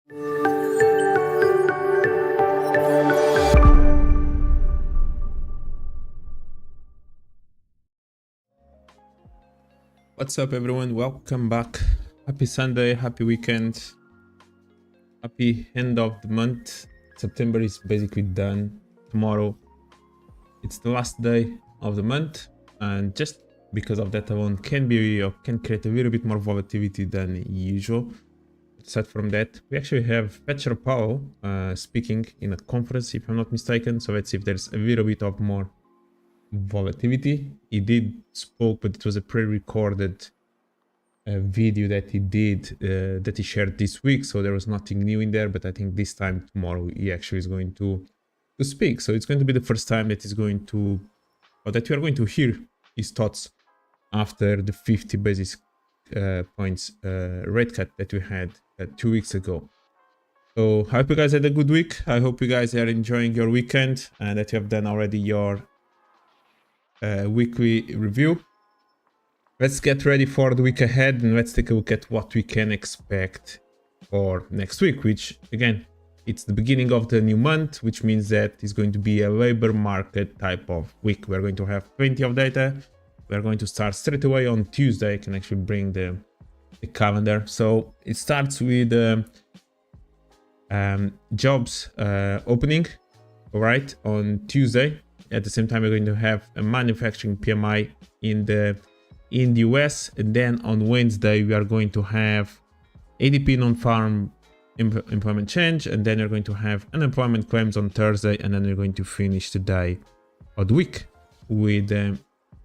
What's up, everyone? Welcome back. Happy Sunday, happy weekend, happy end of the month. September is basically done. Tomorrow it's the last day of the month, and just because of that alone can create a little bit more volatility than usual. Aside from that, we actually have Pedro speaking in a conference, if I'm not mistaken, so let's see if there's a little bit of more volatility. He did spoke, but it was a pre-recorded video that he did that he shared this week, so there was nothing new in there. But I think this time tomorrow he actually is going to speak, so it's going to be the first time that he's going to, or that you are going to hear his thoughts after the 50 basis points rate cut that we had 2 weeks ago. So I hope you guys had a good week. I hope you guys are enjoying your weekend and that you have done already your weekly review. Let's get ready for the week ahead and let's take a look at what we can expect for next week, which again, it's the beginning of the new month, which means that it's going to be a labor market type of week. We're going to have plenty of data. We're going to start straight away on Tuesday. I can actually bring the calendar. So it starts with jobs opening, all right, on Tuesday. At the same time, we're going to have a manufacturing PMI in the US, and then on Wednesday we are going to have ADP non-farm employment change, and then you're going to have unemployment claims on Thursday, and then you're going to finish the day of the week with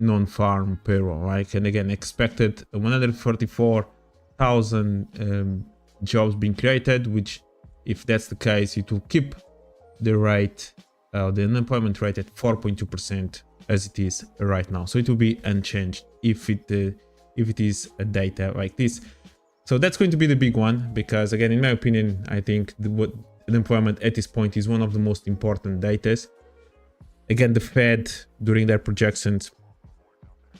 non-farm payroll, right? And again, expected 144,000 jobs being created, which if that's the case, it will keep the rate, the unemployment rate at 4.2% as it is right now. So it will be unchanged if it is a data like this. So that's going to be the big one, because again, in my opinion, I think the unemployment at this point is one of the most important data. Again, the Fed, during their projections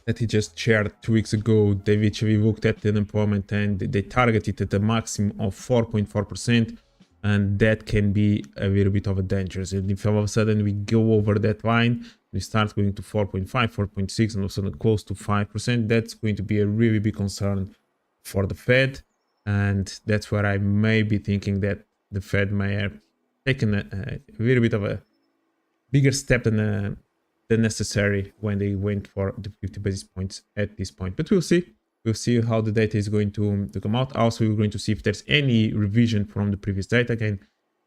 that he just shared 2 weeks ago, they literally looked at the unemployment and they targeted at a maximum of 4.4%. And that can be a little bit of a dangerous. And if all of a sudden we go over that line, we start going to 4.5, 4.6, and also close to 5%, that's going to be a really big concern for the Fed. And that's where I may be thinking that the Fed may have taken a little bit of a bigger step than necessary when they went for the 50 basis points at this point. But we'll see. We'll see how the data is going to come out. Also, we're going to see if there's any revision from the previous data. Again,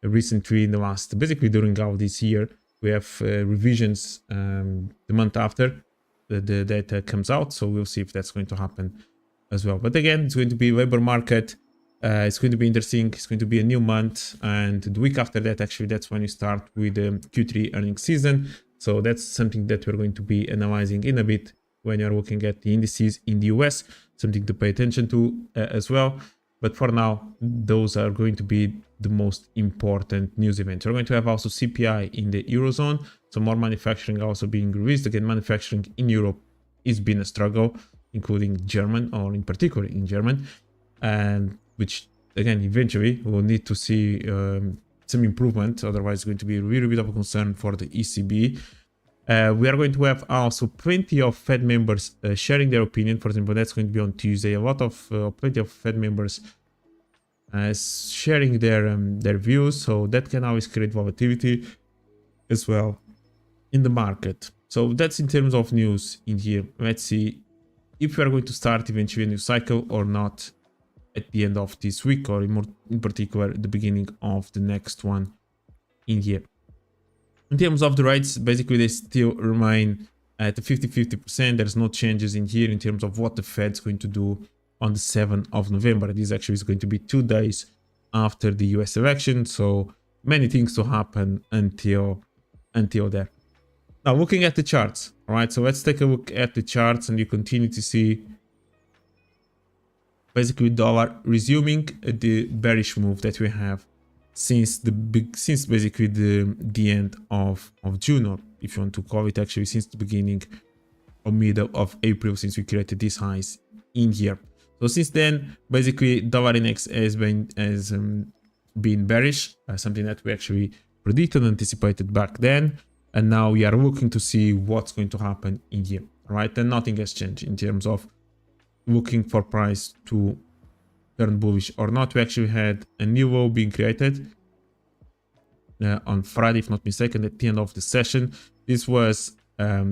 recently in the last, basically during all this year, we have revisions the month after the data comes out. So we'll see if that's going to happen as well. But again, it's going to be labor market. It's going to be interesting. It's going to be a new month. And the week after that, actually, that's when you start with the Q3 earnings season. So that's something that we're going to be analyzing in a bit when you're looking at the indices in the US, something to pay attention to as well. But for now, those are going to be the most important news events. We're going to have also CPI in the Eurozone, so more manufacturing also being released. Again, manufacturing in Europe is been a struggle, including German, or in particular in German, and which again, eventually we'll need to see some improvement. Otherwise, it's going to be a really bit of a concern for the ECB. We are going to have also plenty of Fed members sharing their opinion. For example, that's going to be on Tuesday. A lot of plenty of Fed members sharing their views. So that can always create volatility as well in the market. So that's in terms of news in here. Let's see if we are going to start eventually a new cycle or not at the end of this week, or in particular the beginning of the next one in here. In terms of the rates, basically they still remain at the 50-50%. There's no changes in here in terms of what the Fed's going to do on the 7th of November. This actually is going to be 2 days after the US election, so many things to happen until there. Now, looking at the charts, all right, so let's take a look at the charts, and you continue to see basically dollar resuming the bearish move that we have since basically the end of June, or if you want to call it actually since the beginning or middle of April, since we created these highs in here. So since then, basically dollar index has being bearish, something that we actually predicted, anticipated back then, and now we are looking to see what's going to happen in here, right? And nothing has changed in terms of looking for price to turn bullish or not. We actually had a new low being created on Friday, if not mistaken, at the end of the session. This was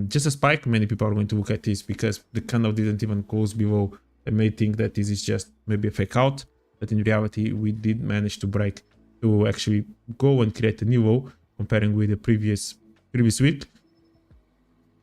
just a spike. Many people are going to look at this because the candle didn't even close below. They may think that this is just maybe a fake out, but in reality we did manage to break, to actually go and create a new low comparing with the previous week.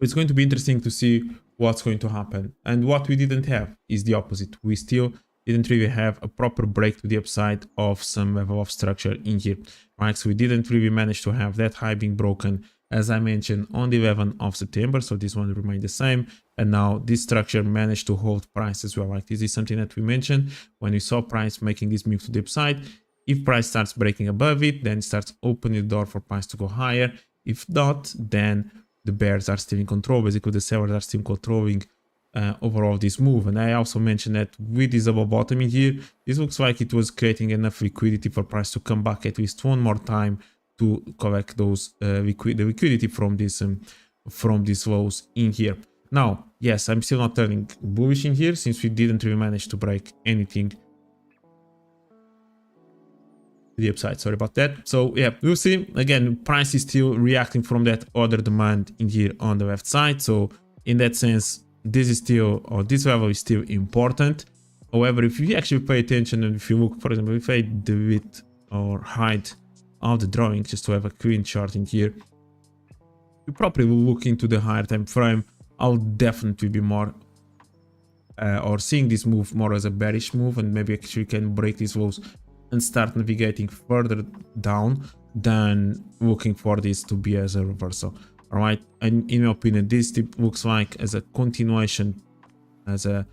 It's going to be interesting to see what's going to happen. And what we didn't have is the opposite. We still didn't really have a proper break to the upside of some level of structure in here, right? So we didn't really manage to have that high being broken, as I mentioned, on the 11th of September. So this one remained the same. And now this structure managed to hold price as well. Like this is something that we mentioned when we saw price making this move to the upside. If price starts breaking above it, then it starts opening the door for price to go higher. If not, then the bears are still in control. Basically, the sellers are still controlling overall this move. And I also mentioned that with this double bottom in here, this looks like it was creating enough liquidity for price to come back at least one more time to collect those the liquidity from these lows in here. Now, yes, I'm still not turning bullish in here since we didn't really manage to break anything to the upside. Sorry about that. So yeah, we'll see. Again, price is still reacting from that other demand in here on the left side. So in that sense, this is still, or this level is still important. However, if you actually pay attention and if you look, for example, if I delete or hide all the drawing just to have a clean chart in here, you probably will look into the higher time frame. I'll definitely be more or seeing this move more as a bearish move, and maybe actually can break these lows and start navigating further down than looking for this to be as a reversal. All right, and in my opinion, this tip looks like as a continuation, as a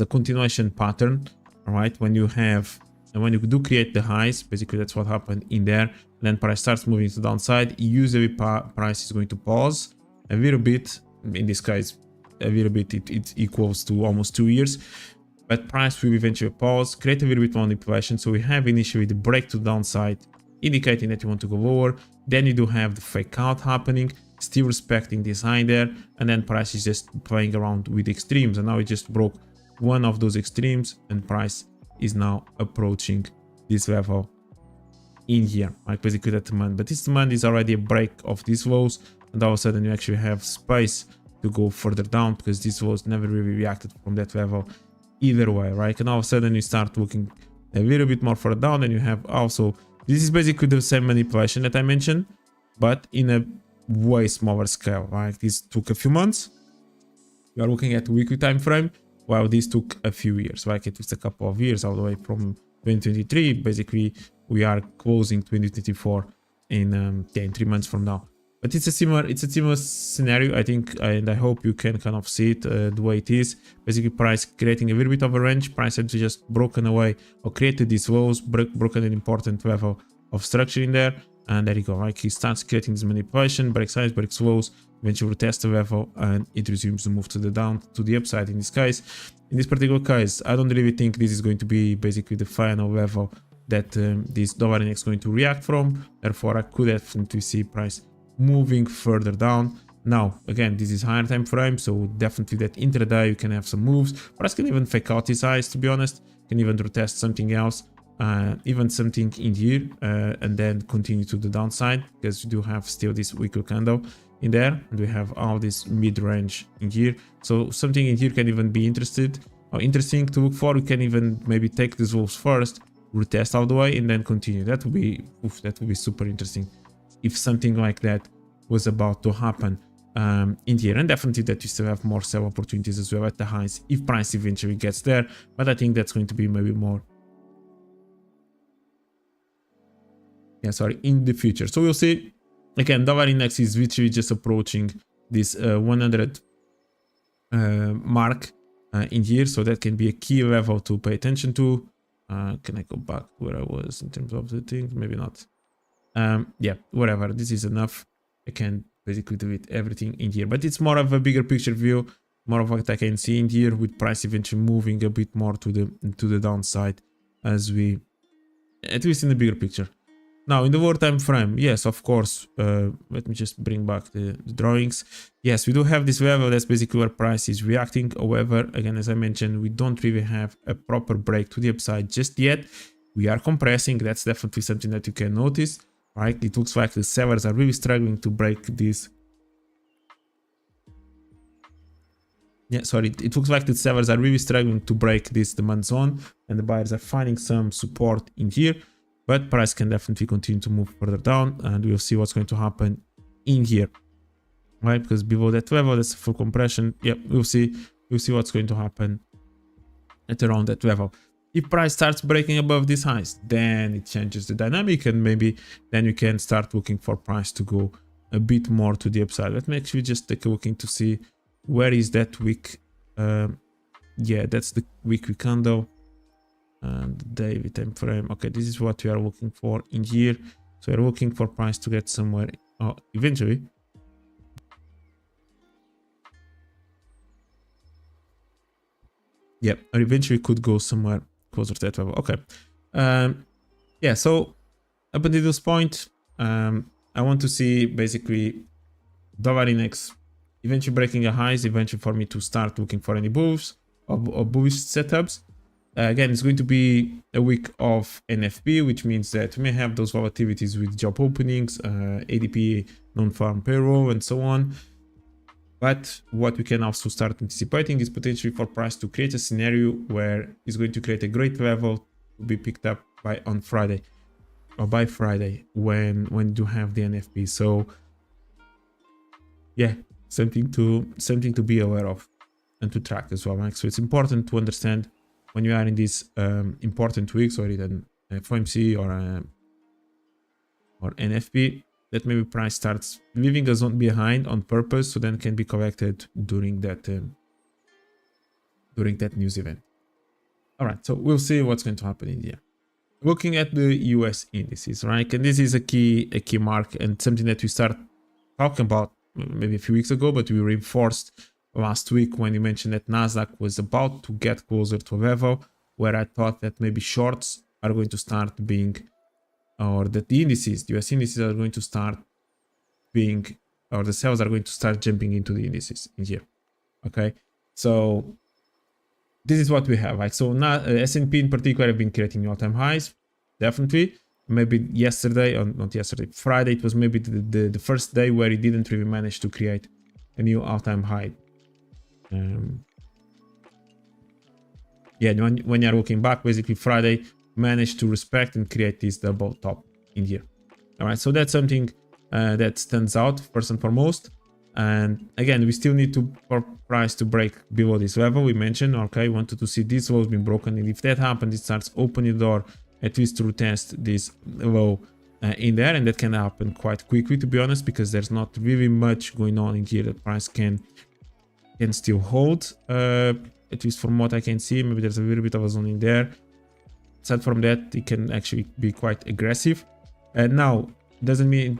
continuation pattern. All right, when you do create the highs, basically that's what happened in there. And then price starts moving to the downside. Usually price is going to pause a little bit. In this case, a little bit, it equals to almost 2 years. But price will eventually pause, create a little bit more manipulation. So we have initially the break to the downside, indicating that you want to go lower. Then you do have the fake out happening, still respecting this high there. And then price is just playing around with extremes. And now it just broke one of those extremes, and price is now approaching this level in here, like basically that demand. But this demand is already a break of these lows, and all of a sudden you actually have space to go further down because these lows never really reacted from that level either way, right? And all of a sudden you start looking a little bit more further down, and you have also, this is basically the same manipulation that I mentioned, but in a way smaller scale, right? This took a few months. We are looking at weekly time frame, while this took a few years, right? It was a couple of years all the way from 2023. Basically, we are closing 2024 in 3 months from now. But it's a similar scenario, I think, and I hope you can kind of see it the way it is. Basically, price creating a little bit of a range. Price had just broken away or created these lows, broken an important level of structure in there, and there you go. Right, he starts creating this manipulation, breaks highs, breaks lows, eventually retest the level, and it resumes the move to the upside. In this case, in this particular case, I don't really think this is going to be basically the final level that this dollar index is going to react from. Therefore, I could definitely see price moving further down. Now, again, this is higher time frame, so definitely that intraday you can have some moves. Price can even fake out his highs, to be honest. Can even retest something else, even something in here, and then continue to the downside, because you do have still this weekly candle in there, and we have all this mid-range in here. So something in here can even be interesting to look for. You can even maybe take these wolves first, retest all the way, and then continue. That would be super interesting if something like that was about to happen in here. And definitely that you still have more sell opportunities as well at the highs if price eventually gets there, but I think that's going to be maybe more, in the future. So we'll see. Again, dollar index is literally just approaching this 100 mark in here, so that can be a key level to pay attention to. Can I go back where I was in terms of the things? Maybe not. Yeah, whatever, this is enough. I can basically delete everything in here, but it's more of a bigger picture view, more of what I can see in here, with price eventually moving a bit more to the downside, as we, at least in the bigger picture. Now in the lower time frame, yes, of course, let me just bring back the drawings. Yes, we do have this level, that's basically where price is reacting. However, again, as I mentioned, we don't really have a proper break to the upside just yet. We are compressing, that's definitely something that you can notice, right? It looks like the sellers are really struggling to break this. Yeah, sorry, it looks like the sellers are really struggling to break this demand zone, and the buyers are finding some support in here, but price can definitely continue to move further down, and we'll see what's going to happen in here, right? Because below that level, that's full compression. Yeah, we'll see what's going to happen at around that level. If price starts breaking above these highs, then it changes the dynamic, and maybe then you can start looking for price to go a bit more to the upside. Let me actually just take a look in to see where is that wick. Yeah, that's the weekly candle and the daily time frame. Okay, this is what we are looking for in here. So we're looking for price to get somewhere eventually. Yeah, or eventually could go somewhere closer to that level. Okay. Yeah, so up until this point, I want to see basically dollar index eventually breaking a highs, eventually for me to start looking for any bulls or bullish setups. Again, it's going to be a week of NFP, which means that we may have those volatilities with job openings, ADP, non-farm payroll, and so on. But what we can also start anticipating is potentially for price to create a scenario where it's going to create a great level to be picked up on Friday or by Friday when you do have the NFP. So yeah, something to be aware of and to track as well, right? So it's important to understand when you are in these important weeks, or even FOMC or NFP, that maybe price starts leaving a zone behind on purpose, so then can be corrected during that news event. All right, so we'll see what's going to happen in here. Looking at the US indices, right? And this is a key mark and something that we start talking about maybe a few weeks ago, but we reinforced last week when you mentioned that NASDAQ was about to get closer to a level where I thought that maybe shorts are going to start being, or that the indices, the US indices are going to start being, or the sales are going to start jumping into the indices in here. Okay, so this is what we have. Like, so now S&P in particular have been creating all-time highs, definitely. Maybe yesterday, or not yesterday, Friday, it was maybe the first day where it didn't really manage to create a new all-time high. Yeah, when you're looking back, basically Friday managed to respect and create this double top in here. All right, so that's something that stands out first and foremost. And again, we still need for price to break below this level we mentioned. Okay, wanted to see this low being broken, and if that happens, it starts opening the door at least to retest this low in there, and that can happen quite quickly, to be honest, because there's not really much going on in here that price can still hold, at least from what I can see. Maybe there's a little bit of a zone in there. Aside from that, it can actually be quite aggressive. And now, doesn't mean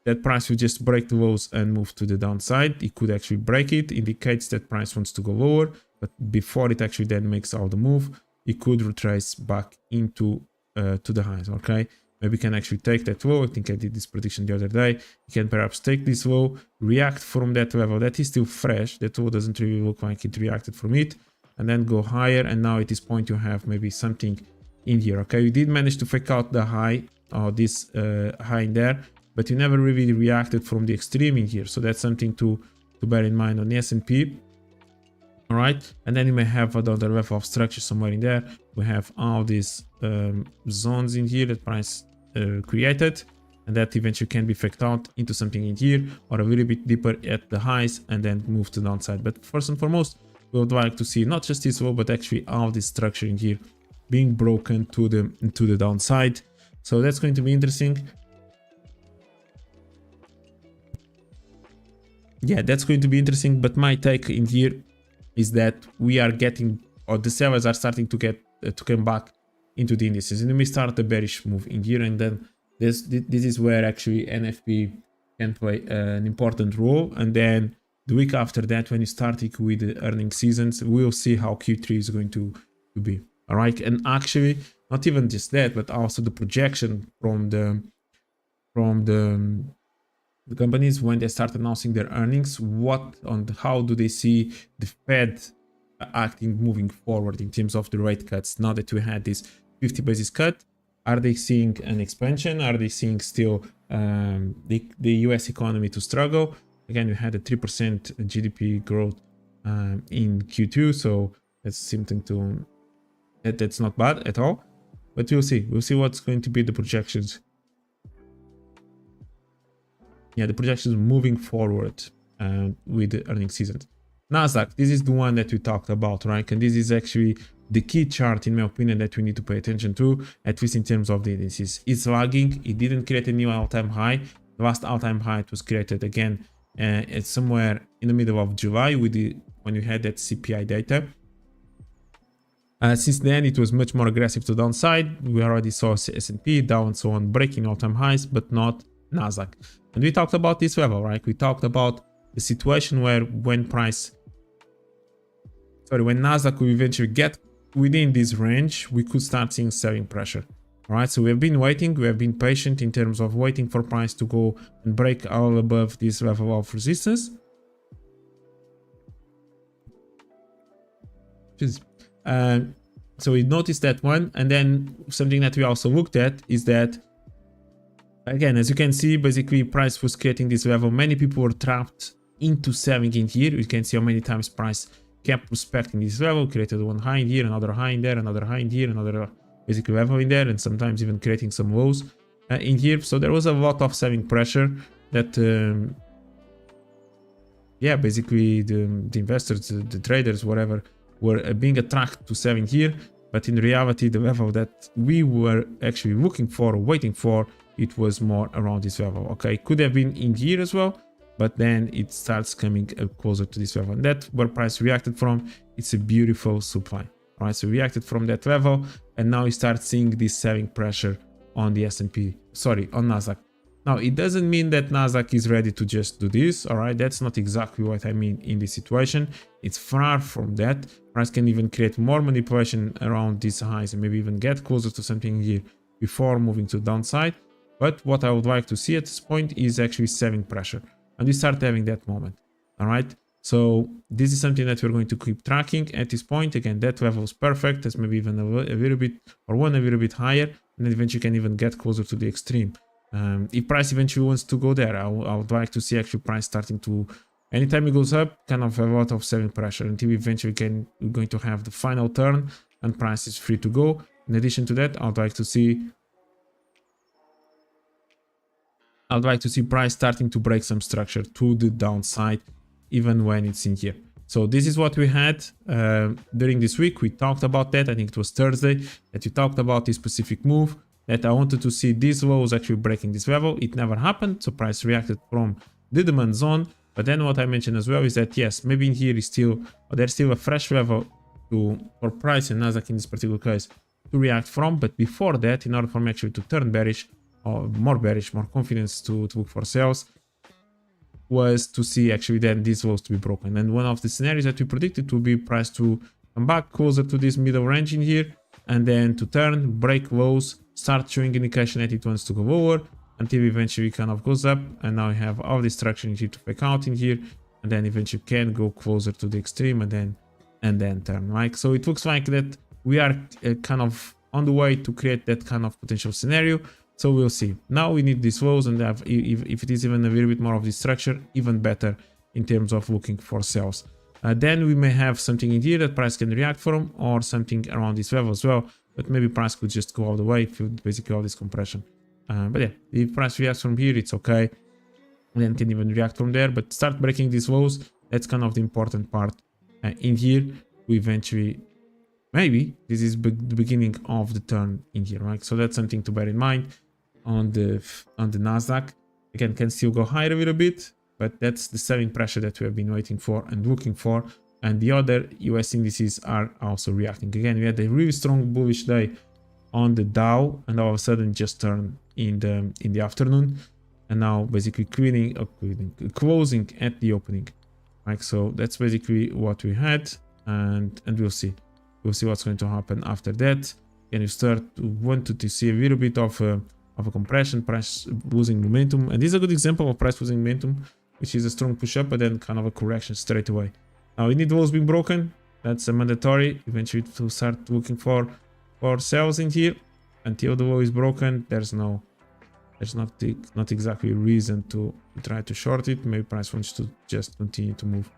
that price will just break the lows and move to the downside. It could actually break it, indicates that price wants to go lower, but before it actually then makes all the move, it could retrace back into to the highs. Okay, maybe we can actually take that low. I think I did this prediction the other day. You can perhaps take this low, react from that level that is still fresh. That low doesn't really look like it reacted from it, and then go higher. And now at this point you have maybe something in here. Okay, you did manage to fake out the high, or this high in there, but you never really reacted from the extreme in here. So that's something to bear in mind on the S&P. All right, and then you may have another level of structure somewhere in there. We have all these zones in here that price created, and that eventually can be faked out into something in here, or a little bit deeper at the highs, and then move to the downside. But first and foremost, we would like to see not just this low, but actually all this structure in here being broken to the downside. So that's going to be interesting. Yeah, that's going to be interesting. But my take in here is that we are getting, or the sellers are starting to get to come back into the indices, and then we start a bearish move in here, and then this is where actually NFP can play an important role. And then the week after that, when you start with the earnings seasons, we'll see how Q3 is going to be. All right, and actually not even just that, but also the projection from the from the companies when they start announcing their earnings, how do they see the Fed acting moving forward in terms of the rate cuts. Now that we had this 50 basis cut, are they seeing an expansion? Are they seeing still the US economy to struggle? Again, we had a 3% GDP growth in Q2, so that's something that's not bad at all. But we'll see what's going to be the projections. Yeah, the projections moving forward with the earnings season. NASDAQ, this is the one that we talked about, right? And this is actually the key chart, in my opinion, that we need to pay attention to, at least in terms of the indices. It's lagging. It didn't create a new all-time high. The last all-time high was created again it's somewhere in the middle of July when we had that CPI data. Since then, it was much more aggressive to downside. We already saw S&P, Dow, and so on breaking all-time highs, but not NASDAQ. And we talked about this level, right? We talked about the situation where when NASDAQ will eventually get within this range, we could start seeing selling pressure. All right, so we have been waiting, we have been patient in terms of waiting for price to go and break all above this level of resistance. So we noticed that one, and then something that we also looked at is that, again, as you can see, basically price was creating this level. Many people were trapped into selling in here. You can see how many times price kept respecting this level, created one high in here, another high in there, another high in here, another basically level in there, and sometimes even creating some lows in here. So there was a lot of selling pressure that yeah, basically the investors, the traders, whatever, were being attracted to selling here. But in reality, the level that we were actually looking for, waiting for, it was more around this level. Okay, it could have been in here as well, but then it starts coming closer to this level, and that's where price reacted from. It's a beautiful supply. All right, so reacted from that level, and now you start seeing this selling pressure on the S&P, sorry, on NASDAQ. Now, it doesn't mean that NASDAQ is ready to just do this. All right, that's not exactly what I mean in this situation. It's far from that. Price can even create more manipulation around these highs and maybe even get closer to something here before moving to downside. But what I would like to see at this point is actually selling pressure, and we start having that moment. All right, so this is something that we're going to keep tracking at this point. Again, that level is perfect. That's maybe even a little bit, or one a little bit higher, and then eventually can even get closer to the extreme. If price eventually wants to go there, I would like to see actually price starting to, anytime it goes up, kind of a lot of selling pressure until eventually we're going to have the final turn and price is free to go. In addition to that, I'd like to see price starting to break some structure to the downside, even when it's in here. So this is what we had during this week. We talked about that. I think it was Thursday that we talked about this specific move, that I wanted to see these lows actually breaking this level. It never happened, so price reacted from the demand zone. But then what I mentioned as well is that yes, maybe in here is there's still a fresh level for price and NASDAQ in this particular case to react from. But before that, in order for me actually to turn bearish, or more confidence to look for sales, was to see actually then these lows to be broken. And one of the scenarios that we predicted would be price to come back closer to this middle range in here, and then to turn, break lows, start showing indication that it wants to go lower until eventually kind of goes up, and now we have all this structure in here to fake out in here, and then eventually can go closer to the extreme and then turn, right? So it looks like that we are kind of on the way to create that kind of potential scenario. So we'll see. Now we need these lows, and if it is even a little bit more of this structure, even better in terms of looking for sales. Then we may have something in here that price can react from, or something around this level as well. But maybe price could just go all the way through basically all this compression. But yeah, if price reacts from here, it's okay. And then can even react from there. But start breaking these lows. That's kind of the important part. In here, we eventually, maybe this is the beginning of the turn in here, right? So that's something to bear in mind on the NASDAQ. Again, can still go higher a little bit, but that's the selling pressure that we have been waiting for and looking for. And the other US indices are also reacting. Again, we had a really strong bullish day on the Dow, and all of a sudden just turned in the afternoon, and now basically closing at the opening. Right, so that's basically what we had, and we'll see what's going to happen after that. And you start to want to see a little bit of of a compression, price losing momentum. And this is a good example of price losing momentum, which is a strong push up, but then kind of a correction straight away. Now we need walls being broken. That's a mandatory eventually to start looking for sells in here. Until the wall is broken, there's not exactly a reason to try to short it. Maybe price wants to just continue to move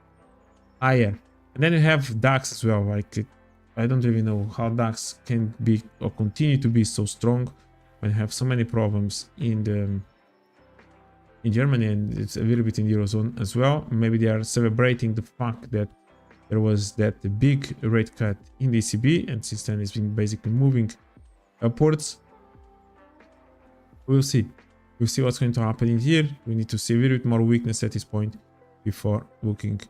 higher. And then you have DAX as well. Like, I don't really know how DAX can be or continue to be so strong when you have so many problems in Germany, and it's a little bit in the Eurozone as well. Maybe they are celebrating the fact that there was that big rate cut in the ECB, and since then it's been basically moving upwards. We'll see what's going to happen in here. We need to see a little bit more weakness at this point before looking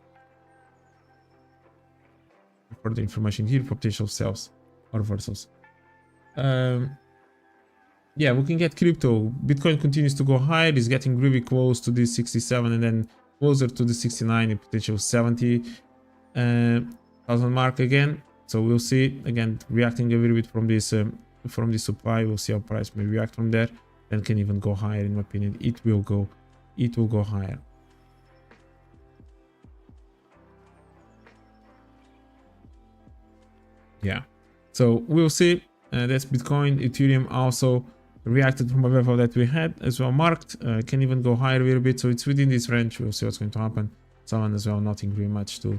for the information here for potential sells or reversals. Yeah, looking at crypto, Bitcoin continues to go higher. It's getting really close to this 67 and then closer to the 69 and potential 70,000 mark again. So we'll see, again, reacting a little bit from this supply. We'll see how price may react from there. Then can even go higher, in my opinion. It will go higher. Yeah, so we'll see. That's Bitcoin. Ethereum also reacted from a level that we had as well marked. Can even go higher a little bit, so it's within this range. We'll see what's going to happen. Someone as well, nothing really much to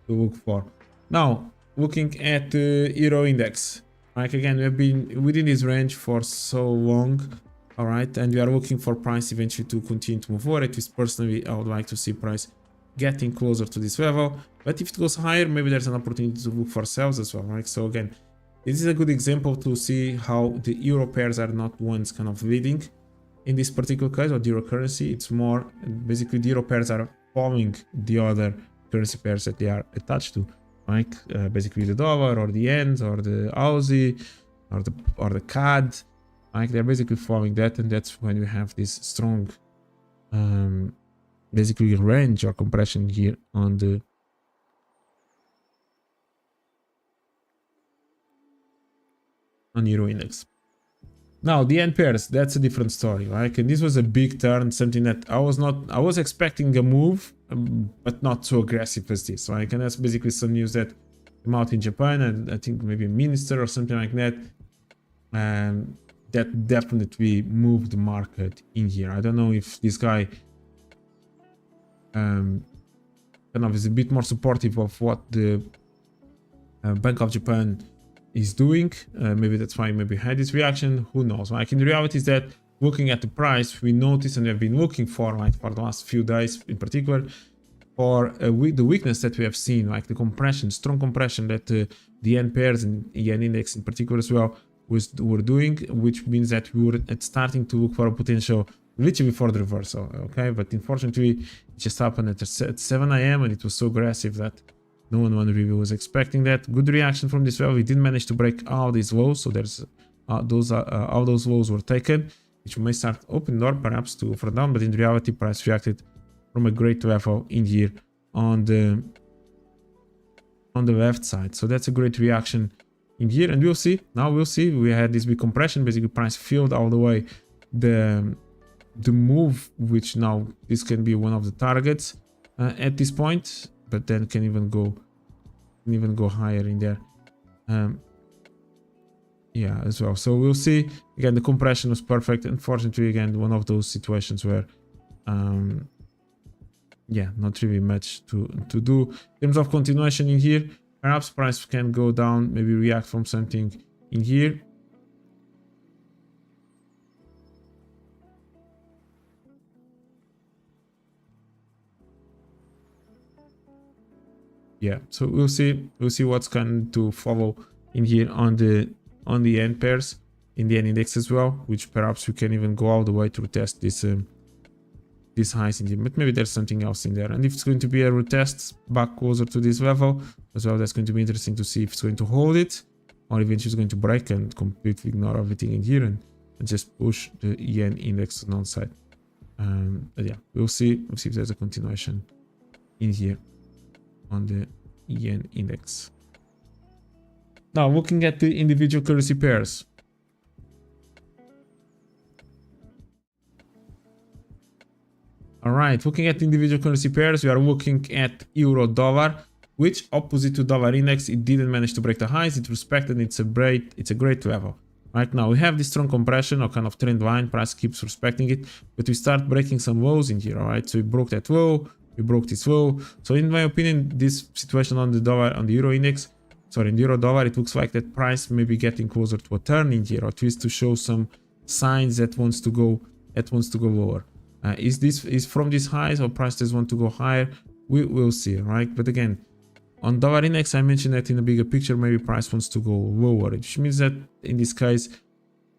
look for. Now looking at the Euro index, like again, we have been within this range for so long. All right, and we are looking for price eventually to continue to move forward. At least personally, I would like to see price getting closer to this level. But if it goes higher, maybe there's an opportunity to look for sells as well, right? So again, this is a good example to see how the euro pairs are not ones kind of leading in this particular case, or the euro currency. It's more basically the euro pairs are following the other currency pairs that they are attached to, like basically the dollar or the yen or the Aussie or the CAD. Like they're basically following that, and that's when we have this strong basically range or compression here on the euro index. Now the yen pairs, that's a different story, right? And this was a big turn, something that I was expecting a move, but not so aggressive as this, right? And that's basically some news that came out in Japan, and I think maybe a minister or something like that, that definitely moved the market in here. I don't know if this guy kind of is a bit more supportive of what the Bank of Japan is doing. Maybe that's why maybe had this reaction. Who knows? Like in the reality is that looking at the price, we noticed and we have been looking for, like for the last few days in particular, for the weakness that we have seen, like the compression, strong compression that the yen pairs and yen index in particular as well were doing, which means that we were starting to look for a potential literally before the reversal. Okay, but unfortunately it just happened at 7 AM and it was so aggressive that no one really was expecting that. Good reaction from this level. We didn't manage to break all these lows, so there's all those lows were taken, which may start open door perhaps to for down, but in reality price reacted from a great level in here on the left side. So that's a great reaction in here, and we'll see. Now we'll see. We had this big compression, basically price filled all the way the move, which now this can be one of the targets at this point, but then can even go higher in there. Yeah, as well. So we'll see. Again, the compression was perfect. Unfortunately, again, one of those situations where yeah, not really much to do. In terms of continuation in here, perhaps price can go down, maybe react from something in here. Yeah, so we'll see what's going to follow in here on the yen pairs, in the yen index as well, which perhaps we can even go all the way to retest this highs in here, but maybe there's something else in there. And if it's going to be a retest back closer to this level as well, that's going to be interesting to see if it's going to hold it or eventually it's going to break and completely ignore everything in here and just push the yen index to the downside. But yeah, we'll see if there's a continuation in here on the yen index. Now looking at the individual currency pairs, All right, looking at individual currency pairs, we are looking at euro dollar, which opposite to dollar index, it didn't manage to break the highs. It respected. It's a great level. Right now we have this strong compression or kind of trend line. Price keeps respecting it, but we start breaking some lows in here. All right, so we broke that low, we broke this low. So in my opinion, this situation on the dollar, on the euro index, sorry, in the euro dollar, it looks like that price may be getting closer to a turn in here, or at least to show some signs that wants to go lower. Is from these highs, or price does want to go higher? We will see, right? But again, on dollar index, I mentioned that in a bigger picture, maybe price wants to go lower, which means that in this case,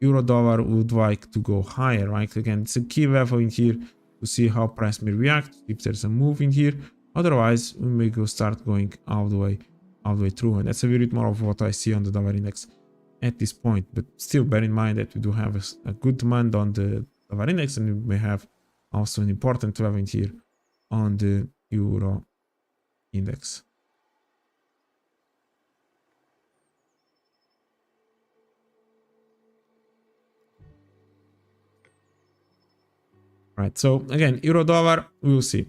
euro dollar would like to go higher, right? Again, it's a key level in here to see how price may react if there's a move in here. Otherwise, we may start going all the way through, and that's a bit more of what I see on the dollar index at this point. But still, bear in mind that we do have a good demand on the dollar index, and we may have also an important level in here on the euro index. Right, so again, euro dollar, we will see.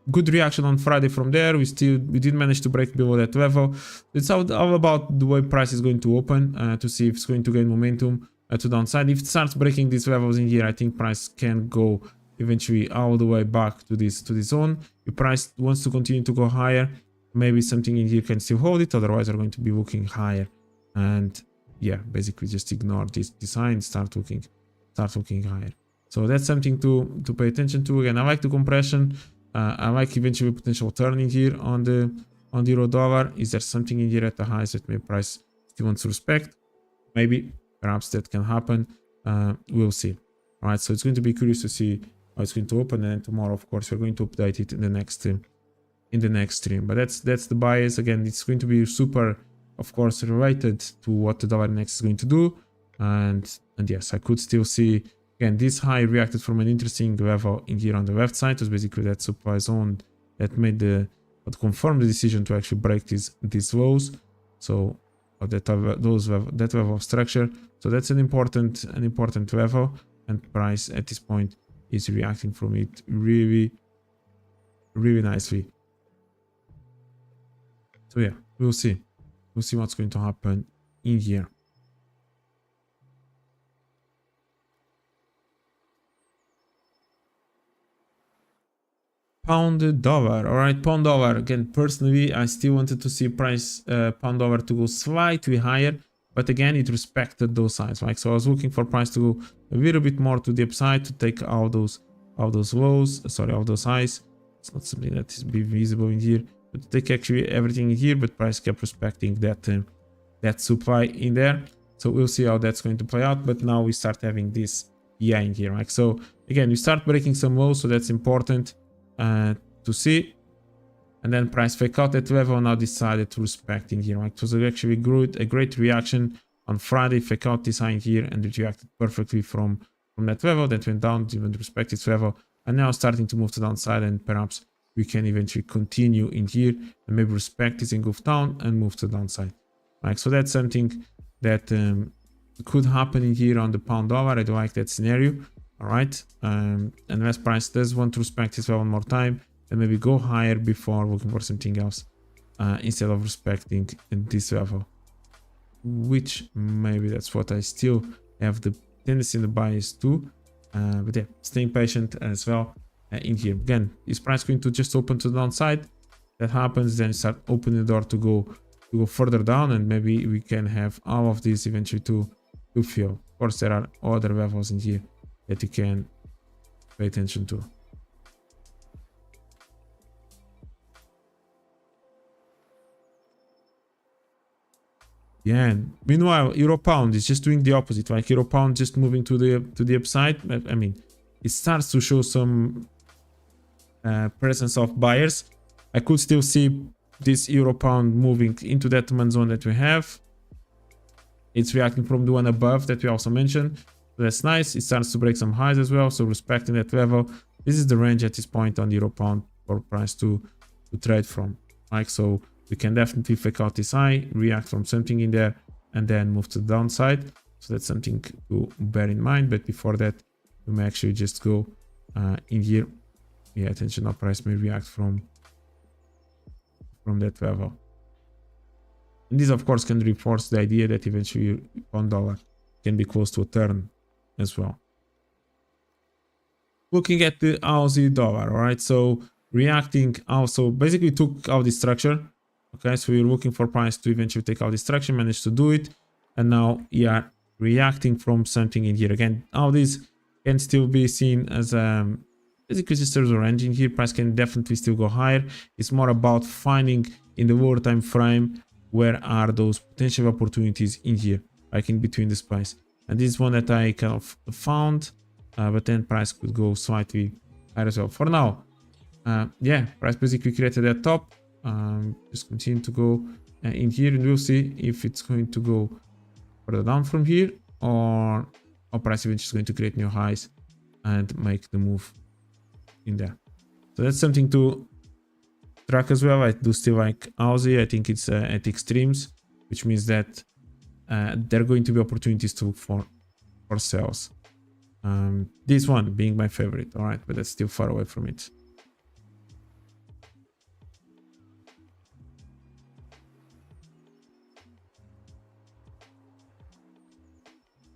Good reaction on Friday from there. We did manage to break below that level. It's all about the way price is going to open to see if it's going to gain momentum to downside. If it starts breaking these levels in here, I think price can go eventually all the way back to this zone. If price wants to continue to go higher, maybe something in here can still hold it. Otherwise, we're going to be looking higher. And yeah, basically just ignore this sign, start looking higher. So that's something to pay attention to. Again, I like the compression. I like eventually potential turn in here on the euro dollar. Is there something in here at the highs that maybe price still wants to respect? Maybe, perhaps that can happen. We'll see. All right, so it's going to be curious to see how it's going to open, and then tomorrow, of course, we're going to update it in the next stream. But that's the bias. Again, it's going to be super, of course, related to what the dollar index is going to do. And yes, I could still see. Again, this high reacted from an interesting level in here on the left side. It was basically that supply zone that confirmed the decision to actually break these lows. So that level of structure. So that's an important level, and price at this point is reacting from it really, really nicely. So yeah, we'll see what's going to happen in here. Pound dollar. All right, pound dollar. Again, personally, I still wanted to see price pound dollar to go slightly higher, but again, it respected those highs, right? So I was looking for price to go a little bit more to the upside to take all those lows, sorry, all those highs. It's not something that is be visible in here, but to take actually everything in here, but price kept respecting that supply in there. So we'll see how that's going to play out. But now we start having this in here, right? So again, we start breaking some lows, so that's important to see. And then price fake out that level, now decided to respect in here, right? It was actually a great reaction on Friday, fake out this high in here, and it reacted perfectly from that level. That went down, even respect its level, and now starting to move to the downside, and perhaps we can eventually continue in here and maybe respect this and go down and move to the downside, right? So that's something that could happen in here on the pound dollar. I don't like that scenario. All right, unless price does want to respect this level one more time, and maybe go higher before looking for something else instead of respecting this level, which maybe that's what I still have the tendency in the bias to. But yeah, staying patient as well in here. Again, is price going to just open to the downside? That happens, then start opening the door to go further down, and maybe we can have all of this eventually to fill. Of course, there are other levels in here that you can pay attention to. Yeah, and meanwhile, euro pound is just doing the opposite. Like euro pound just moving to the upside. I mean, it starts to show some presence of buyers. I could still see this euro pound moving into that demand zone that we have. It's reacting from the one above that we also mentioned. So that's nice. It starts to break some highs as well. So respecting that level, this is the range at this point on the euro pound for price to trade from. Like, so we can definitely fake out this high, react from something in there, and then move to the downside. So that's something to bear in mind. But before that, we may actually just go in here yeah, attention how price may react from that level. And this of course can reinforce the idea that eventually pound dollar can be close to a turn as well. Looking at the Aussie dollar, all right, so reacting also basically took out the structure. Okay, so we're looking for price to eventually take out the structure, managed to do it, and now we are reacting from something in here. Again, all this can still be seen as basically just a range in here. Price can definitely still go higher. It's more about finding in the lower time frame where are those potential opportunities in here, like in between the spice. And this is one that I kind of found. But then price could go slightly higher as well. For now, yeah, price basically created that top. Just continue to go in here, and we'll see if it's going to go further down from here, or price eventually is going to create new highs and make the move in there. So that's something to track as well. I do still like Aussie. I think it's at extremes, which means that there are going to be opportunities to look for sales. This one being my favorite, all right, but that's still far away from it.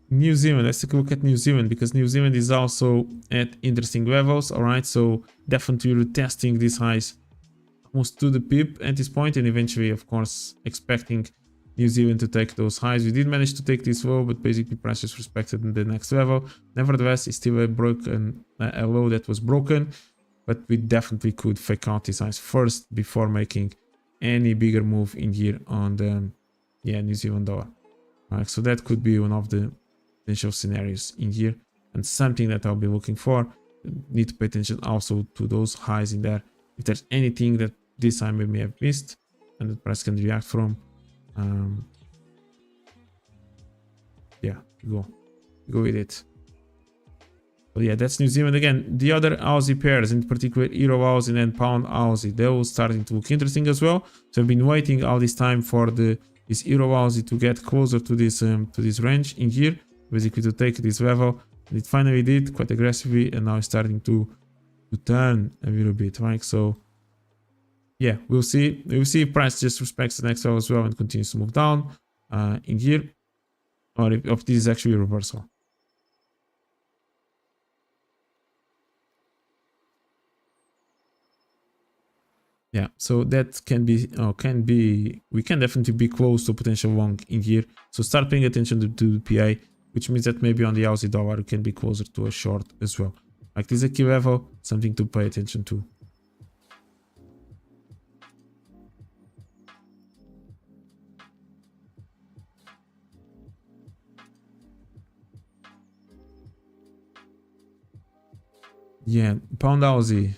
New Zealand, let's take a look at New Zealand, because New Zealand is also at interesting levels, all right, so definitely retesting these highs almost to the pip at this point, and eventually of course expecting New Zealand to take those highs. We did manage to take this low, but basically price just respected in the next level. Nevertheless, it's still a low that was broken, but we definitely could fake out these highs first before making any bigger move in here on the New Zealand dollar. Right, so that could be one of the potential scenarios in here, and something that I'll be looking for. Need to pay attention also to those highs in there. If there's anything that this time we may have missed and the price can react from, yeah, go with it. But yeah, that's New Zealand. Again, the other Aussie pairs, in particular Euro Aussie and Pound Aussie, they're all starting to look interesting as well. So I've been waiting all this time for this Euro Aussie to get closer to this range in here, basically to take this level, and it finally did quite aggressively, and now it's starting to turn a little bit, right? So yeah, we'll see if price just respects the next level as well and continues to move down in here, or if this is actually a reversal. Yeah, so that can be, we can definitely be close to potential long in here. So start paying attention to the PA, which means that maybe on the Aussie dollar it can be closer to a short as well. Like this is a key level, something to pay attention to. Yeah, Pound Aussie,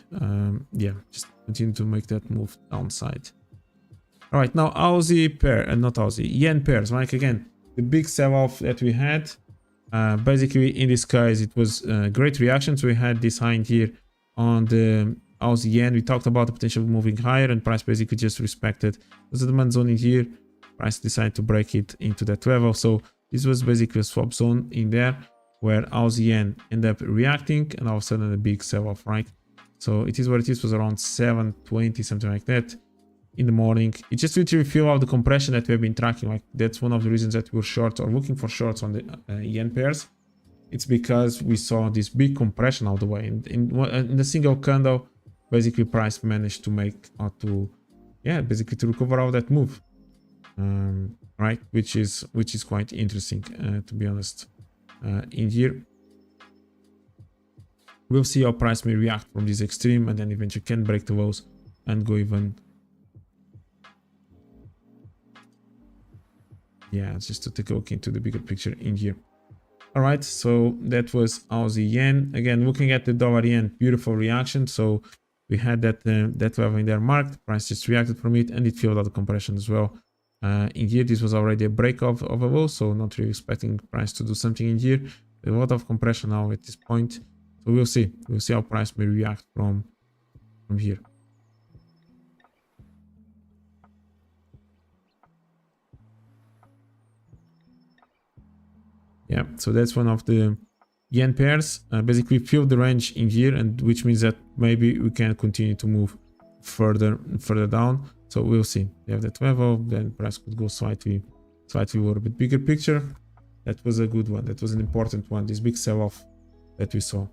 yeah, just continue to make that move downside. All right, now Aussie pair, and not Aussie, Yen pairs. Like again, the big sell-off that we had, basically in this case, it was great reactions. We had this high in here on the Aussie Yen. We talked about the potential moving higher, and price basically just respected. There's a demand zone in here. Price decided to break it into that level. So this was basically a swap zone in there, where Aussie Yen ended up reacting, and all of a sudden a big sell-off, right? So it is what it is, was around 720, something like that in the morning. It just literally filled out the compression that we've been tracking. Like that's one of the reasons that we're short or looking for shorts on the Yen pairs. It's because we saw this big compression all the way, and in the single candle, basically price managed to make basically to recover all that move, right? Which is quite interesting, to be honest. In here, we'll see how price may react from this extreme, and then eventually can break the lows and go even, yeah, just to take a look into the bigger picture in here. All right, so that was Aussie Yen. Again, looking at the dollar yen, beautiful reaction. So we had that level in there marked, price just reacted from it, and it filled out the compression as well. In here, this was already a break of a low, so not really expecting price to do something in here. A lot of compression now at this point, so we'll see how price may react from here. Yeah, so that's one of the yen pairs basically fill the range in here, and which means that maybe we can continue to move further down. So we'll see. We have that level, then price could go slightly over a bit bigger picture. That was a good one. That was an important one. This big sell-off that we saw.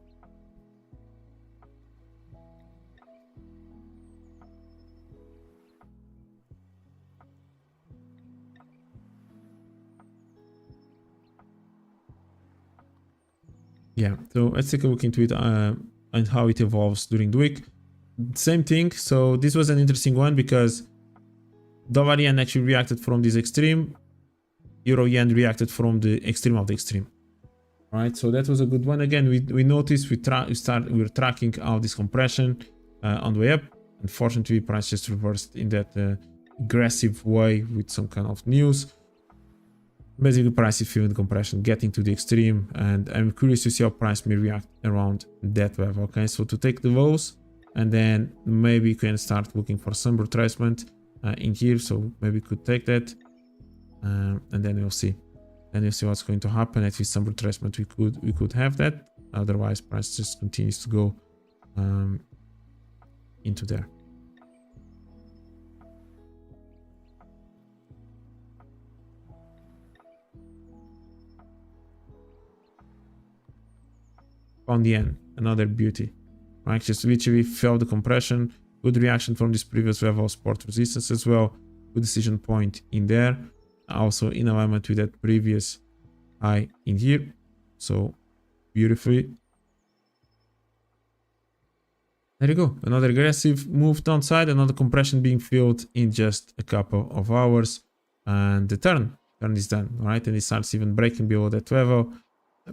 Yeah, so let's take a look into it and how it evolves during the week. Same thing. So this was an interesting one because dollar yen actually reacted from this extreme. Euro yen reacted from the extreme of the extreme. All right, so that was a good one. Again, we noticed we're tracking out this compression on the way up. Unfortunately, price just reversed in that aggressive way with some kind of news. Basically, price is feeling the compression, getting to the extreme, and I'm curious to see how price may react around that level. Okay, so to take the lows, and then maybe you can start looking for some retracement in here. So maybe you could take that, and then we'll see. And you'll see what's going to happen. At least some retracement we could have that. Otherwise, price just continues to go into there. Pound yen, another beauty. Right, just literally felt the compression. Good reaction from this previous level of support resistance as well. Good decision point in there. Also in alignment with that previous high in here. So beautifully. There you go. Another aggressive move downside. Another compression being filled in just a couple of hours. And the turn is done. All right, and it starts even breaking below that level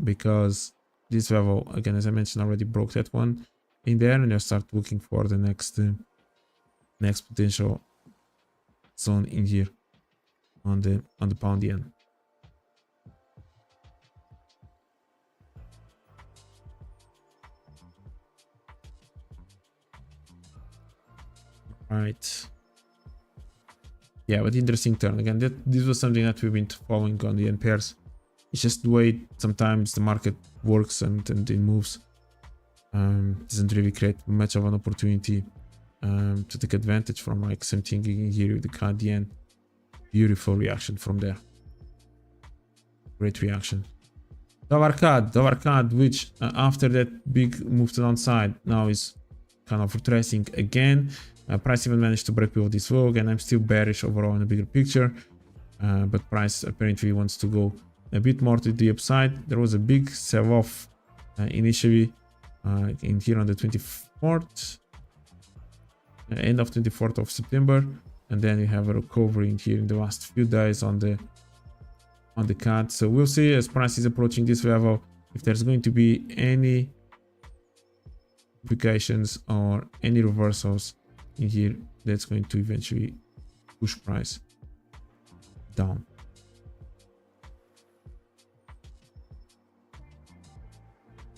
because this level, again, as I mentioned, already broke that one in there, and you'll start looking for the next potential zone in here on the pound yen. All right. Yeah, but interesting turn again. This was something that we've been following on the yen pairs. It's just the way sometimes the market works and it moves. Doesn't really create much of an opportunity to take advantage from, like same thing in here with the CAD yen. Beautiful reaction from there. Great reaction. Dollar CAD, which after that big move to the downside now is kind of retracing again. Price even managed to break below this low. Again, I'm still bearish overall in the bigger picture, but price apparently wants to go a bit more to the upside. There was a big sell-off initially in here on the 24th, end of 24th of September, and then we have a recovery in here in the last few days on the CAD. So we'll see as price is approaching this level if there's going to be any implications or any reversals in here that's going to eventually push price down.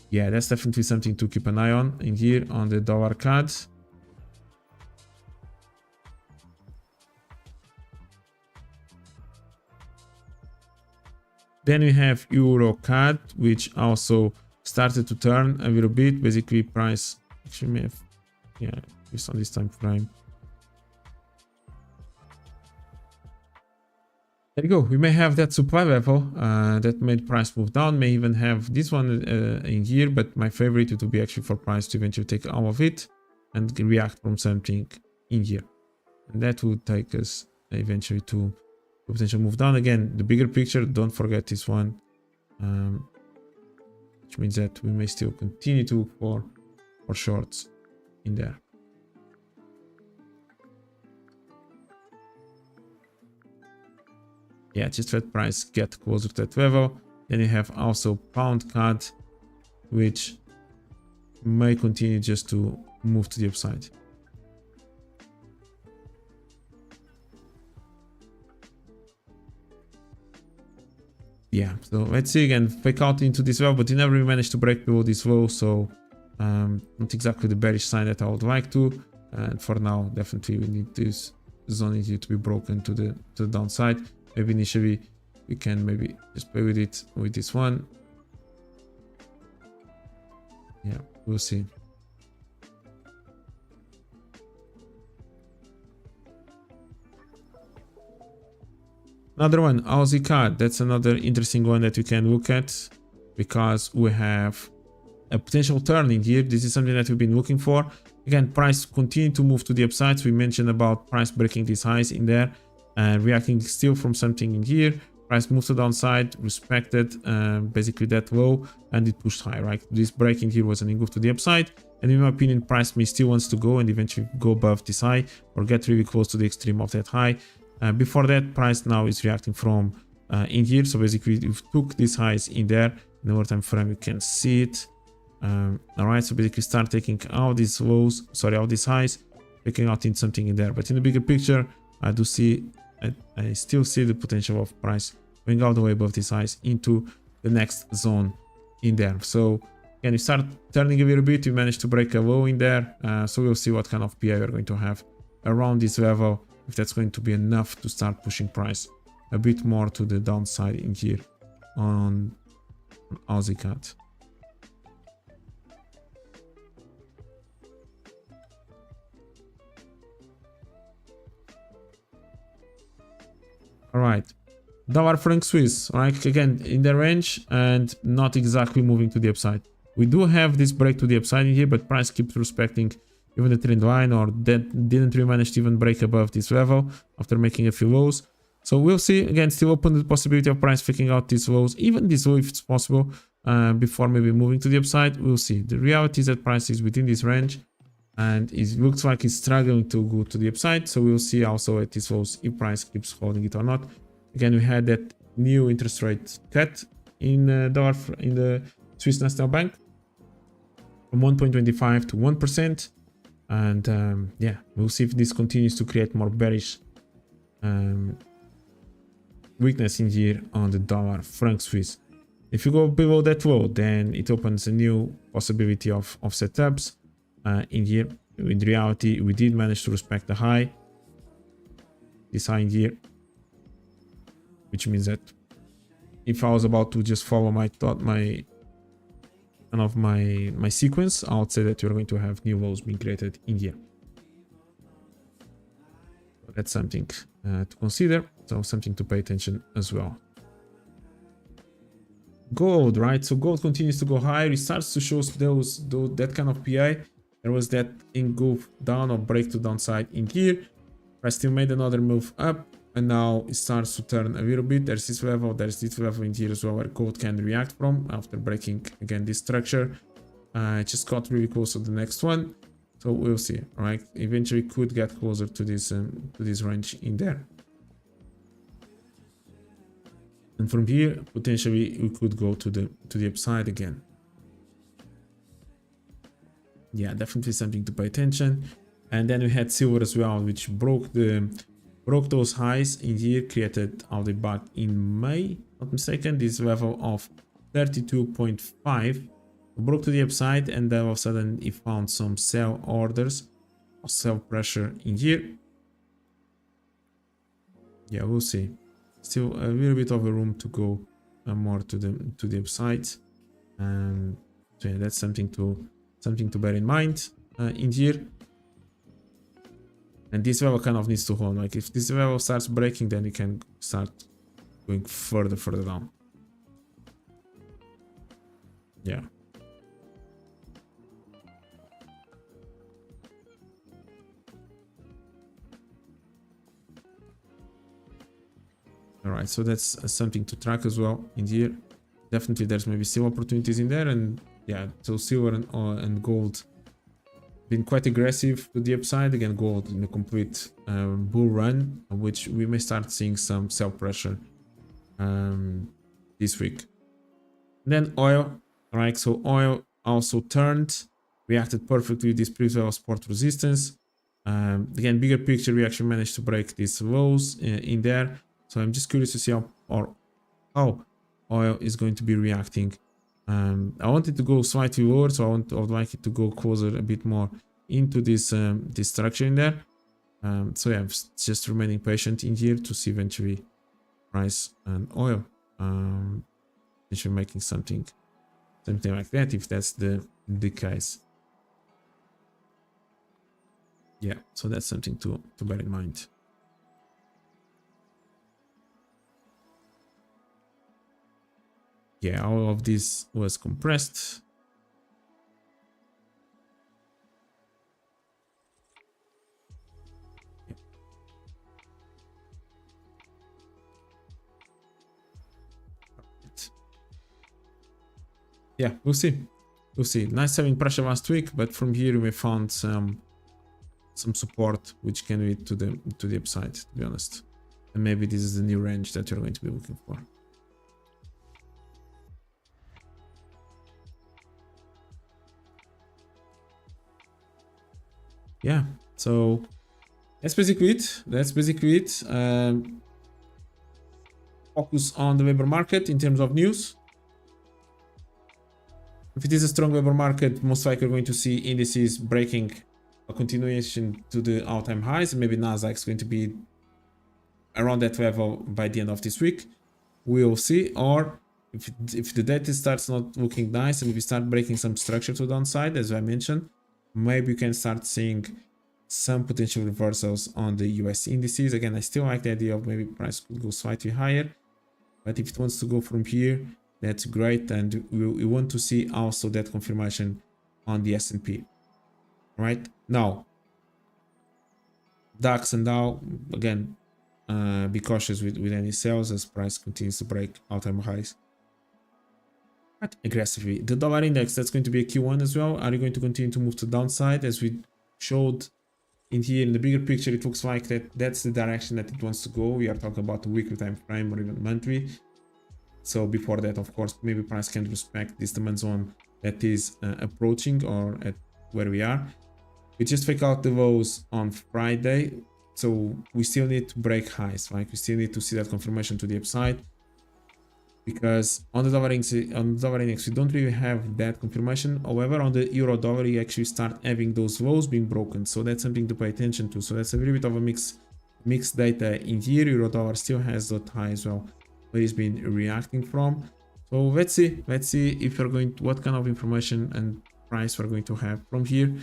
Yeah, that's definitely something to keep an eye on in here on the dollar CAD. Then we have Euro CAD, which also started to turn a little bit. Basically, price actually may have, yeah, just on this time frame. There you go. We may have that supply level that made price move down. May even have this one in here, but my favorite would be actually for price to eventually take all of it and react from something in here, and that would take us eventually to potential move down. Again, the bigger picture, don't forget this one, which means that we may still continue to look for shorts in there. Yeah, just let price get closer to that level. Then you have also pound CAD, which may continue just to move to the upside. Yeah, so let's see again, fake out into this level, but you never really managed to break below this low, so not exactly the bearish sign that I would like to. And for now, definitely we need this zone in here to be broken to the downside. Maybe initially we can maybe just play with it with this one. Yeah, we'll see. Another one, Aussie CAD. That's another interesting one that we can look at because we have a potential turn in here. This is something that we've been looking for. Again, price continue to move to the upsides. We mentioned about price breaking these highs in there and reacting still from something in here. Price moves to the downside, respected basically that low, and it pushed high, right? This break in here was an move to the upside, and in my opinion, price may still wants to go and eventually go above this high or get really close to the extreme of that high. Before that, price now is reacting from in here. So basically, we took these highs in there. In the lower time frame, you can see it. All right, so basically start taking out these lows, sorry, out these highs, taking out in something in there. But in the bigger picture, I do see, I still see the potential of price going all the way above these highs into the next zone in there. So again, you start turning a little bit, you manage to break a low in there. So we'll see what kind of PI we're going to have around this level, if that's going to be enough to start pushing price a bit more to the downside in here on Aussie CAD. All right, dollar franc Swiss, all right, again in the range and not exactly moving to the upside. We do have this break to the upside in here, but price keeps respecting even the trend line, or that didn't really manage to even break above this level after making a few lows. So we'll see. Again, still open the possibility of price faking out these lows, even this low if it's possible, before maybe moving to the upside. We'll see. The reality is that price is within this range, and it looks like it's struggling to go to the upside. So we'll see also at these lows if price keeps holding it or not. Again, we had that new interest rate cut in the Swiss National Bank from 1.25 to 1%. And yeah, we'll see if this continues to create more bearish weakness in here on the dollar franc Swiss. If you go below that low, then it opens a new possibility of setups in here. In reality, we did manage to respect the high, this high in here, which means that if I was about to just follow my sequence, I would say that you're going to have new lows being created in here. So that's something to consider, so something to pay attention as well. Gold, right? So gold continues to go higher. It starts to show that kind of PI. There was that engulf down or break to downside in here. Price still made another move up, and now it starts to turn a little bit. There's this level in here as well where gold can react from after breaking again this structure. It just got really close to the next one, so we'll see. All right, eventually could get closer to this range in there, and from here potentially we could go to the upside again. Yeah, definitely something to pay attention. And then we had silver as well, which broke those highs in here, created all the back in May, not mistaken, this level of 32.5, broke to the upside, and then all of a sudden it found some sell orders or sell pressure in here. Yeah, we'll see. Still a little bit of a room to go more to the upside. So yeah, that's something to bear in mind in here. And this level kind of needs to hold. Like if this level starts breaking, then you can start going further down. Yeah. All right, so that's something to track as well in here. Definitely, there's maybe still opportunities in there, and yeah, so silver and gold been quite aggressive to the upside. Again, gold in a complete bull run, which we may start seeing some sell pressure this week. And then oil, right? So oil also turned, reacted perfectly with this previous level of support resistance. Again, bigger picture, we actually managed to break these lows in there. So I'm just curious to see how oil is going to be reacting. I want it to go slightly lower, so I would like it to go closer a bit more into this structure in there. So yeah, I'm just remaining patient in here to see eventually price and oil actually making something like that, if that's the the case. Yeah, so that's something to bear in mind. Yeah, all of this was compressed. Yeah, we'll see. We'll see. Nice having pressure last week, but from here we found some support which can lead to the upside, to be honest. And maybe this is the new range that you're going to be looking for. Yeah, so that's basically it. That's basically it. Focus on the labor market in terms of news. If it is a strong labor market, most likely you're going to see indices breaking a continuation to the all-time highs. Maybe NASDAQ is going to be around that level by the end of this week. We'll see. Or if the data starts not looking nice and we start breaking some structure to the downside, as I mentioned, maybe you can start seeing some potential reversals on the US indices. Again, I still like the idea of maybe price could go slightly higher, but if it wants to go from here, that's great. And we want to see also that confirmation on the S&P. Right now, DAX and Dow, again, be cautious with any sales as price continues to break all-time highs quite aggressively. The dollar index, that's going to be a Q1 as well. Are you going to continue to move to downside? As we showed in here in the bigger picture, it looks like that's the direction that it wants to go. We are talking about a weekly time frame or even monthly. So before that, of course, maybe price can respect this demand zone that is approaching or at where we are. We just fake out the lows on Friday, so we still need to break highs. Like we still need to see that confirmation to the upside, because on the dollar index we don't really have that confirmation. However, on the euro dollar you actually start having those lows being broken, so that's something to pay attention to. So that's a little bit of a mixed data in here. Euro dollar still has that high as well where it's been reacting from. So let's see if we're going to, what kind of information and price we're going to have from here,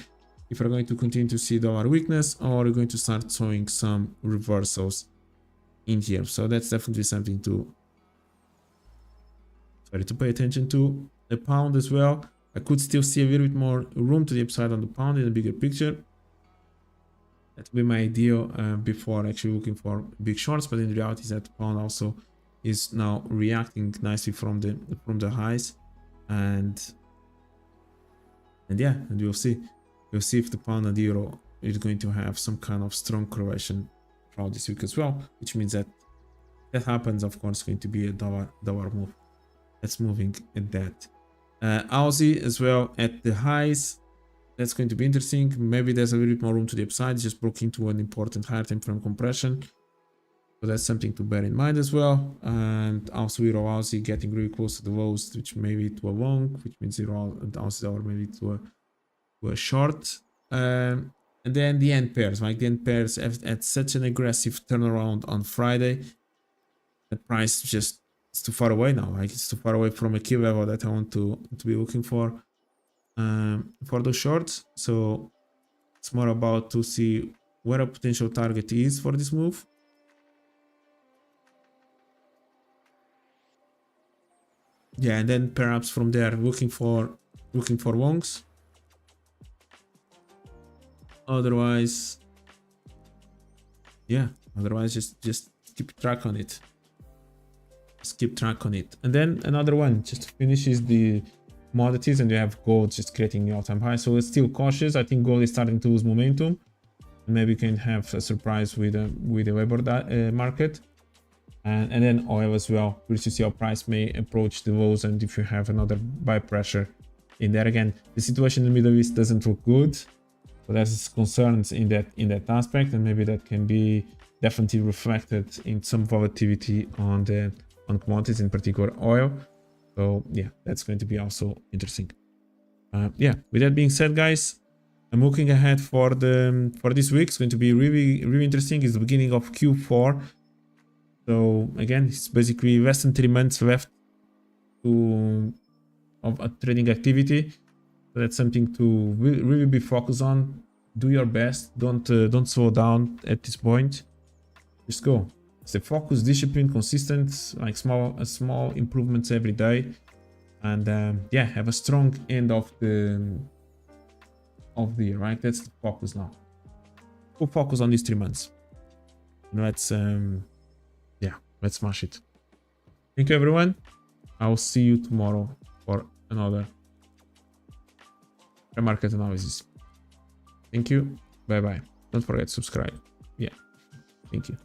if we're going to continue to see dollar weakness or we're going to start showing some reversals in here. So that's definitely something to pay attention to. The pound as well, I could still see a little bit more room to the upside on the pound in the bigger picture. That would be my ideal before actually looking for big shorts, but in reality is that the pound also is now reacting nicely from the highs, and yeah, and we'll see if the pound and the euro is going to have some kind of strong correlation throughout this week as well, which means that happens, of course, going to be a dollar move that's moving at that. Aussie as well at the highs, that's going to be interesting. Maybe there's a little bit more room to the upside. It's just broke into an important higher time frame compression, so that's something to bear in mind as well. And also euro Aussie getting really close to the lows, which maybe to a long, which means euro and Aussie dollar maybe to a short. And then the end pairs, like the end pairs have had such an aggressive turnaround on Friday. The price just is too far away now. Like it's too far away from a key level that I want to be looking for those shorts. So it's more about to see where a potential target is for this move. Yeah, and then perhaps from there looking for longs. Otherwise, yeah, just keep track on it. Just keep track on it. And then another one just to finish is the commodities, and you have gold just creating the all-time high. So it's still cautious. I think gold is starting to lose momentum. Maybe you can have a surprise with the labor market. And then oil as well. We'll see how price may approach the lows, and if you have another buy pressure in there. Again, the situation in the Middle East doesn't look good, so there's concerns in that aspect, and maybe that can be definitely reflected in some volatility on commodities, in particular oil. So yeah, that's going to be also interesting. Yeah, with that being said, guys, I'm looking ahead for this week. It's going to be really interesting. It's the beginning of Q4. So again, it's basically less than 3 months left of trading activity. So that's something to really be focused on. Do your best. Don't slow down at this point. Just go. Stay focused, discipline, consistent, like small improvements every day, and yeah, have a strong end of the year, right? That's the focus now. Full focus on these 3 months. Let's yeah, let's smash it. Thank you, everyone. I'll see you tomorrow for another market analysis. Thank you. Bye bye. Don't forget to subscribe. Yeah. Thank you.